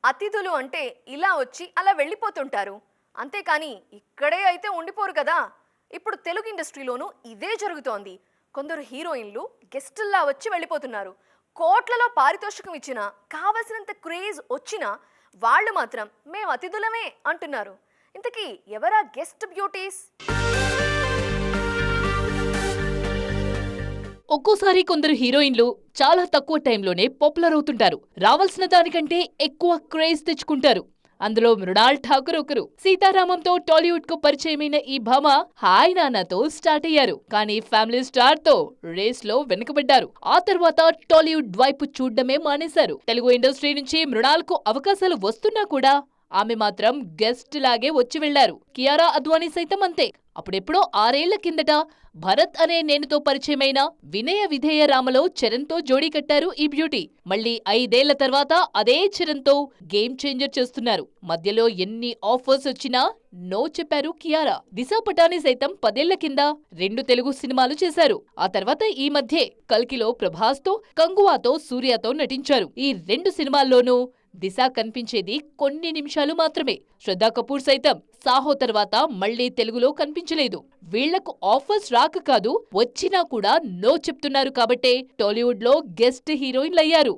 అతిథులు అంటే ఇలా వచ్చి అలా వెళ్ళిపోతుంటారు. అంతేకాని ఇక్కడే అయితే ఉండిపోరు కదా! ఇప్పుడు తెలుగు ఇండస్ట్రీలోనూ ఇదే జరుగుతోంది. కొందరు హీరోయిన్‌లు గెస్టుల్లా వచ్చి వెళ్ళిపోతున్నారు. కోట్లలో పారితోషికం ఇచ్చినా, కావలసినంత క్రేజ్ వచ్చినా వాళ్ళు మాత్రం మేము అతిథులమే అంటున్నారు. ఇంతకీ ఎవరా గెస్ట్ బ్యూటీస్? ఒక్కోసారి కొందరు హీరోయిన్లు చాలా తక్కువ టైంలోనే పాపులర్ అవుతుంటారు. రావాల్సిన దానికంటే ఎక్కువ క్రేజ్ తెచ్చుకుంటారు. అందులో మృణాల్ ఠాకూర్ ఒకరు. సీతారామంతో టాలీవుడ్ కు పరిచయమైన ఈ భామ హాయ్ నాన్నతో స్టార్ట్ అయ్యారు. కానీ ఫ్యామిలీ స్టార్ తో రేస్ లో వెనుకబడ్డారు. ఆ తర్వాత టాలీవుడ్ వైపు చూడ్డమే మానేశారు. తెలుగు ఇండస్ట్రీ నుంచి మృణాల్ కు అవకాశాలు వస్తున్నా కూడా ఆమె మాత్రం గెస్ట్ లాగే వచ్చి వెళ్లారు. కియారా అద్వానీ సైతం అంతే. అప్పుడెప్పుడో 6 ఏళ్ల కిందట భరత్ అనే నేనుతో పరిచయమైన వినయ విధేయ రామలో చరణ్ తో జోడీ కట్టారు ఈ బ్యూటీ. మళ్ళీ 5 ఏళ్ల తర్వాత అదే చరణ్ తో గేమ్ చేంజర్ చేస్తున్నారు. మధ్యలో ఎన్ని ఆఫర్స్ వచ్చినా నో చెప్పారు కియారా. దిశా పటాని సైతం 10 ఏళ్ల కింద 2 తెలుగు సినిమాలు చేశారు. ఆ తర్వాత ఈ మధ్యే కల్కిలో ప్రభాస్ తో, కంగువాతో సూర్యతో నటించారు. ఈ 2 సినిమాల్లోనూ దిశ కనిపించేది కొన్ని నిమిషాలు మాత్రమే. శ్రద్ధా కపూర్ సైతం సాహో తర్వాత మళ్లీ తెలుగులో కనిపించలేదు. వీళ్లకు ఆఫర్స్ రాక కాదు, వచ్చినా కూడా నో చెప్తున్నారు కాబట్టే టాలీవుడ్ లో గెస్ట్ హీరోయిన్లయ్యారు.